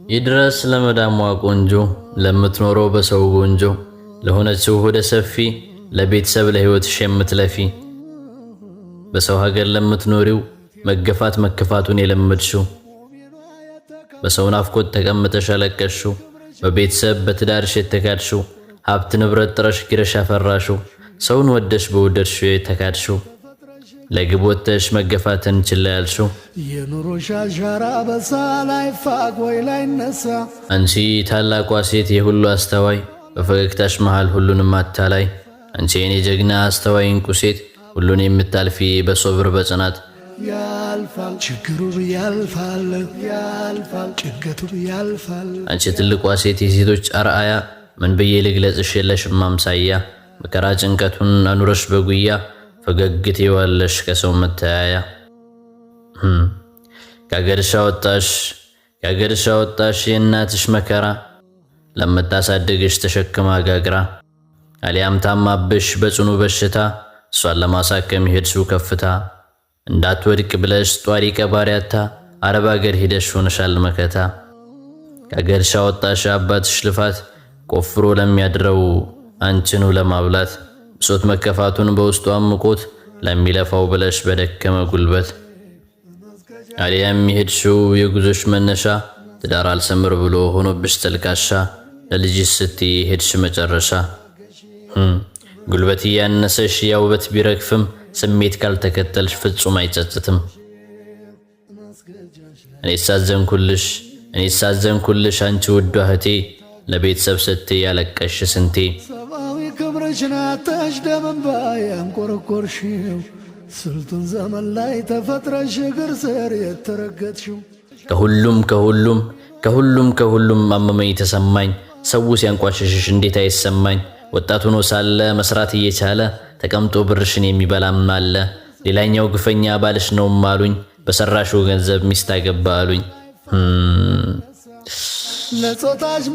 ይድረስ ለመዳሟ ቆንጆ ለምትኖረው በሰው ጎንጆ ለሆነችው ሆደ ሰፊ ለቤተሰብ ለህይወትሽ የምትለፊ በሰው ሀገር ለምትኖሪው መገፋት መከፋቱን የለመድሽው በሰው ናፍቆት ተቀምጠሽ አለቀሽው በቤተሰብ በትዳርሽ የተካድሽው ሀብት ንብረት ጥረሽ ግረሽ ያፈራሽው ሰውን ወደሽ በወደድሽው የተካድሽው ለግቦተሽ መገፋትን ችላ ያልሽው የኑሮሽ አሻራ በሳላይ ፋቅ ወይ ላይ ነሳ አንቺ ታላቋ ሴት የሁሉ አስተዋይ በፈገግታሽ መሃል ሁሉንም አታላይ አንቺ የኔ ጀግና አስተዋይ እንቁ ሴት ሁሉን የምታልፊ በሶብር በጽናት ያልፋል ችግሩ ያልፋል ያልፋል ጭንቀቱ ያልፋል አንቺ ትልቋ ሴት የሴቶች አርአያ ምን ብዬ ልግለጽሽ የለሽም ማምሳያ መከራ ጭንቀቱን አኑረሽ በጉያ ፈገግት ይዋለሽ ከሰው መተያያ ከአገርሽ አወጣሽ የእናትሽ መከራ ለምታሳድግሽ ተሸክማ ጋግራ አሊያም ታማብሽ በጽኑ በሽታ እሷን ለማሳከም ሄድሽው ከፍታ እንዳትወድቅ ብለሽ ጧሪ ቀባሪያታ አረብ አገር ሄደሽ ሆነሻል መከታ ከአገርሽ አወጣሽ አባትሽ ልፋት ቆፍሮ ለሚያድረው አንቺኑ ለማብላት ብሶት መከፋቱን በውስጡ አምቆት ለሚለፋው ብለሽ በደከመ ጉልበት አሊያም ሄድሽው የጉዞሽ መነሻ ትዳር አልሰምር ብሎ ሆኖብሽ ተልካሻ ለልጅሽ ስትይ ሄድሽ መጨረሻ ጉልበት ያነሰሽ ያውበት ቢረግፍም ስሜት ካልተከተልሽ ፍጹም አይጸጽትም እኔ ሳዘንኩልሽ አንቺ ውድ እህቴ ለቤተሰብ ስትይ ያለቀሽ ስንቴ ሰማዊ ክብርሽን አጣሽ ደምባ ያንቆረቆርሽው ስልጡን ዘመን ላይ ተፈጥረሽ እግር ስር የተረገጥሽው ከሁሉም አመመኝ ተሰማኝ ሰው ሲያንቋሽሽሽ እንዴት አይሰማኝ ወጣት ሆኖ ሳለ መስራት እየቻለ ተቀምጦ ብርሽን የሚበላም አለ ሌላኛው ግፈኛ ባልሽ ነው ማሉኝ በሰራሽው ገንዘብ ሚስት አገባ አሉኝ ለጾታሽ